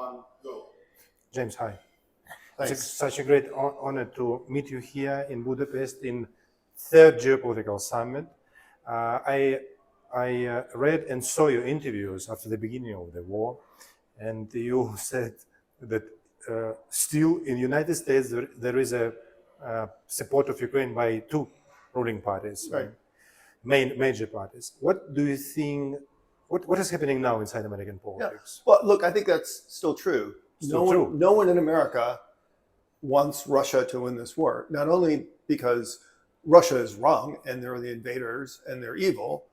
one, go. James, hi. Thanks. It's such a great honor to meet you here in Budapest in third geopolitical summit. I read and saw your interviews after the beginning of the war, and you said that still in the United States there is a support of Ukraine by two ruling parties, Right. major parties. What do you think? What is happening now inside American politics? Well, look, I think that's still true. True. No one in America wants Russia to win this war, not only because Russia is wrong and they're the invaders and they're evil,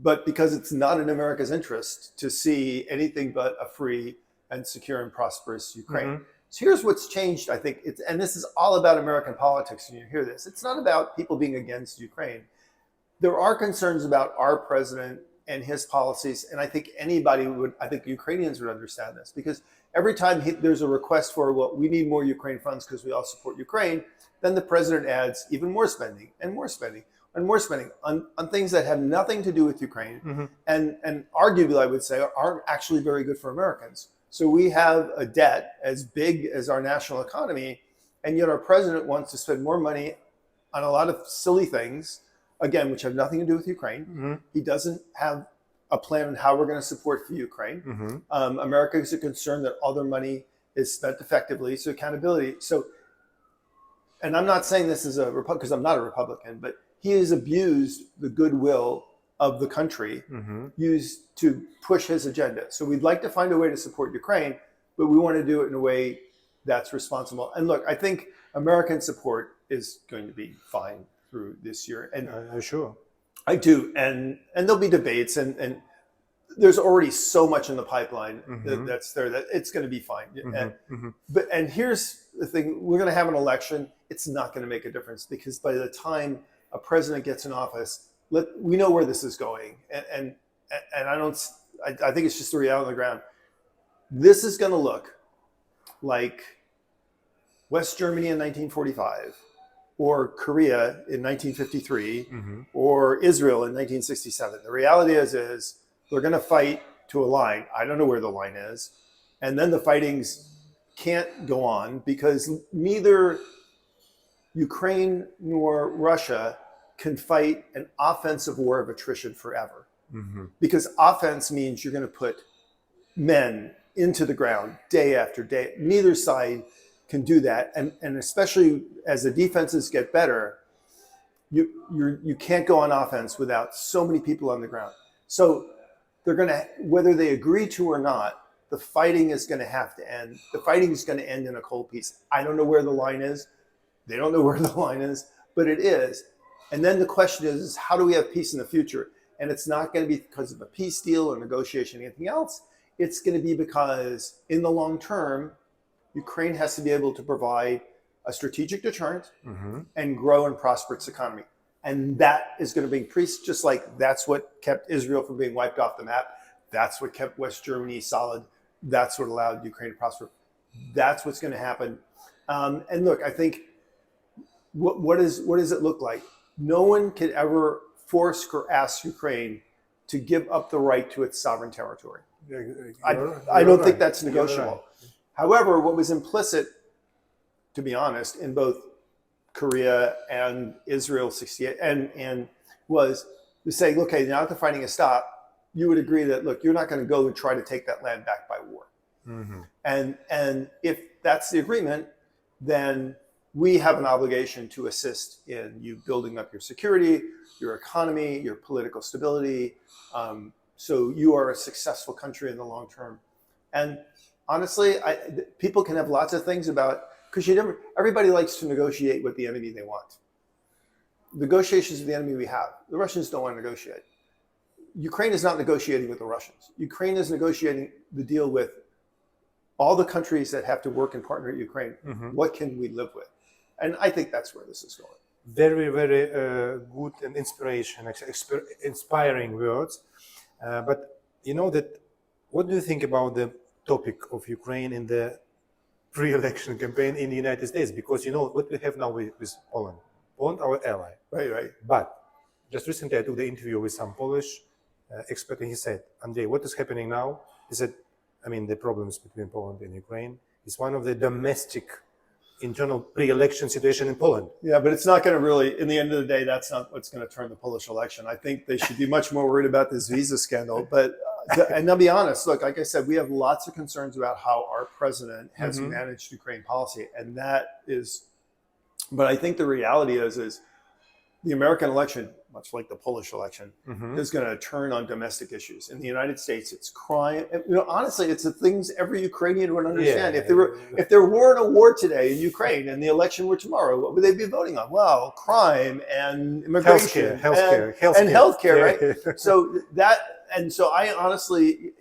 but because it's not in America's interest to see anything but a free and secure and prosperous Ukraine. Mm-hmm. So here's what's changed, I think, and this is all about American politics, and you hear this. It's not about people being against Ukraine. There are concerns about our president and his policies, and I think I think Ukrainians would understand this, because every time there's a request for, well, we need more Ukraine funds because we all support Ukraine, then the president adds even more spending and more spending and more spending on things that have nothing to do with Ukraine, Mm-hmm. and arguably, I would say, aren't actually very good for Americans. So we have a debt as big as our national economy, and yet our president wants to spend more money on a lot of silly things, again, which have nothing to do with Ukraine. Mm-hmm. He doesn't have a plan on how we're going to support for Ukraine. Mm-hmm. America is concerned that all their money is spent effectively, so accountability. So, and I'm not saying this as a Republican, because I'm not a Republican, but he has abused the goodwill of the country, Mm-hmm. used to push his agenda. So we'd like to find a way to support Ukraine, but we want to do it in a way that's responsible. And look, I think American support is going to be fine through this year. And Sure. I do. And there'll be debates, and there's already so much in the pipeline Mm-hmm. that's there that it's going to be fine. Mm-hmm. And here's the thing, we're going to have an election. It's not going to make a difference, because by the time a president gets in office, we know where this is going. And I think it's just the reality on the ground. This is going to look like West Germany in 1945, or Korea in 1953, Mm-hmm. or Israel in 1967. The reality is they're going to fight to a line. I don't know where the line is. And then the fightings can't go on, because neither Ukraine nor Russia can fight an offensive war of attrition forever. Mm-hmm. Because offense means you're going to put men into the ground day after day. Neither side can do that. And especially as the defenses get better, you can't go on offense without so many people on the ground. So they're going to, whether they agree to or not, the fighting is going to have to end. The fighting is going to end in a cold peace. I don't know where the line is. They don't know where the line is, but it is. And then the question is how do we have peace in the future? And it's not going to be because of a peace deal or negotiation or anything else. It's going to be because in the long term, Ukraine has to be able to provide a strategic deterrent Mm-hmm. and grow and prosper its economy. And that is going to bring peace, just like that's what kept Israel from being wiped off the map. That's what kept West Germany solid. That's what allowed Ukraine to prosper. That's what's going to happen. And look, I think what does it look like? No one can ever force or ask Ukraine to give up the right to its sovereign territory. I don't think that's negotiable. However, what was implicit, to be honest, in both Korea and Israel 68 and was to say, okay, now that the fighting has stopped, you would agree that, look, you're not going to go and try to take that land back by war. Mm-hmm. And if that's the agreement, then we have an obligation to assist in you building up your security, your economy, your political stability, so you are a successful country in the long term. And honestly, people can have lots of things about, because everybody likes to negotiate with the enemy they want. Negotiations with the enemy we have. The Russians don't want to negotiate. Ukraine is not negotiating with the Russians. Ukraine is negotiating the deal with all the countries that have to work and partner with Ukraine. Mm-hmm. What can we live with? And I think that's where this is going. Very, very good and inspiring words. But you know that, what do you think about the topic of Ukraine in the pre-election campaign in the United States? Because you know what we have now with Poland. Poland, our ally. Right. But just recently I took the interview with some Polish expert, and he said, Andrei, what is happening now is that the problems between Poland and Ukraine. It's one of the domestic internal pre-election situation in Poland. Yeah, but it's not going to really, in the end of the day, that's not what's going to turn the Polish election. I think they should be much more worried about this visa scandal. But, and I'll be honest, look, like I said, we have lots of concerns about how our president has managed Ukraine policy. And that is, but I think the reality is the American election, much like the Polish election, is going to turn on domestic issues. In the United States, it's crime. Honestly, it's the things every Ukrainian would understand. Yeah. If there weren't a war today in Ukraine and the election were tomorrow, what would they be voting on? Well, crime and immigration and healthcare, right? So I honestly,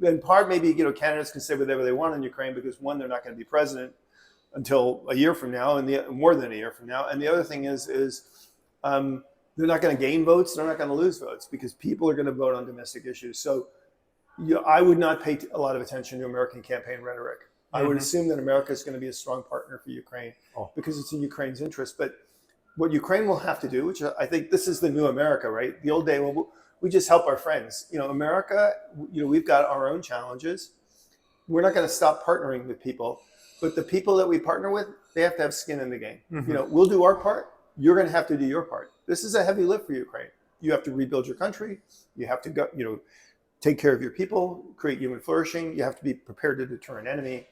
in part, maybe candidates can say whatever they want in Ukraine because one, they're not going to be president until a year from now, and more than a year from now. And the other thing is they're not going to gain votes. They're not going to lose votes because people are going to vote on domestic issues. So I would not pay a lot of attention to American campaign rhetoric. I would assume that America is going to be a strong partner for Ukraine because it's in Ukraine's interest. But what Ukraine will have to do, which I think this is the new America, right? The old day, well, we just help our friends. America, we've got our own challenges. We're not going to stop partnering with people. But the people that we partner with, they have to have skin in the game. We'll do our part. You're going to have to do your part. This is a heavy lift for Ukraine. You have to rebuild your country. You have to go, take care of your people, create human flourishing. You have to be prepared to deter an enemy.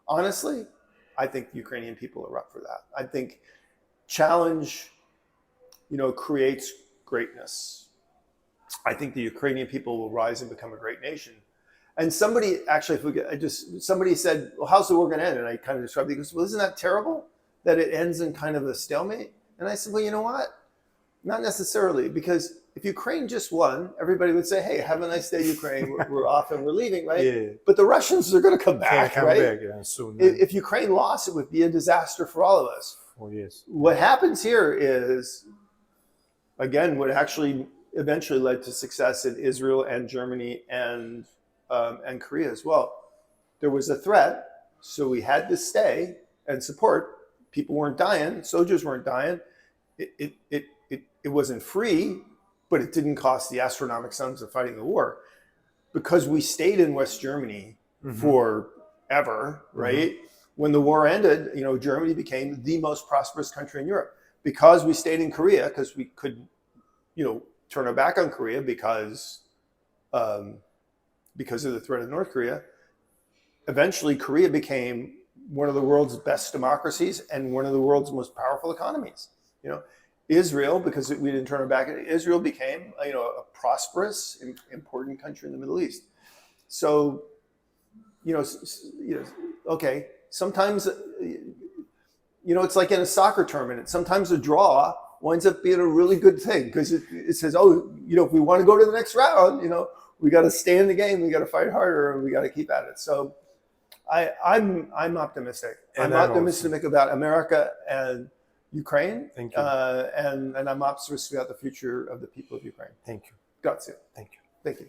Honestly, I think the Ukrainian people are up for that. I think challenge, creates greatness. I think the Ukrainian people will rise and become a great nation. And somebody actually, somebody said, well, how's the war going to end? And I kind of described it. He goes, well, isn't that terrible that it ends in kind of a stalemate? And I said, well, you know what? Not necessarily, because if Ukraine just won, everybody would say, hey, have a nice day, Ukraine. We're off and we're leaving, right? Yeah. But the Russians are going to come back, right? Back, yeah, soon. If Ukraine lost, it would be a disaster for all of us. Oh, yes. What happens here is, again, what actually eventually led to success in Israel and Germany and Korea as well. There was a threat, so we had to stay and support. People weren't dying, soldiers weren't dying. It wasn't free, but it didn't cost the astronomical sums of fighting the war. Because we stayed in West Germany forever, right? When the war ended, Germany became the most prosperous country in Europe. Because we stayed in Korea, because we couldn't, turn our back on Korea because of the threat of North Korea. Eventually, Korea became one of the world's best democracies and one of the world's most powerful economies. Israel, because we didn't turn our back, Israel became a prosperous, important country in the Middle East. So, okay, sometimes, it's like in a soccer tournament. Sometimes a draw winds up being a really good thing because it says, if we want to go to the next round, we got to stay in the game, we got to fight harder, and we got to keep at it. So I'm optimistic. I'm optimistic about America and Ukraine. Thank you. And I'm optimistic about the future of the people of Ukraine. Thank you. Grazie. Thank you. Thank you.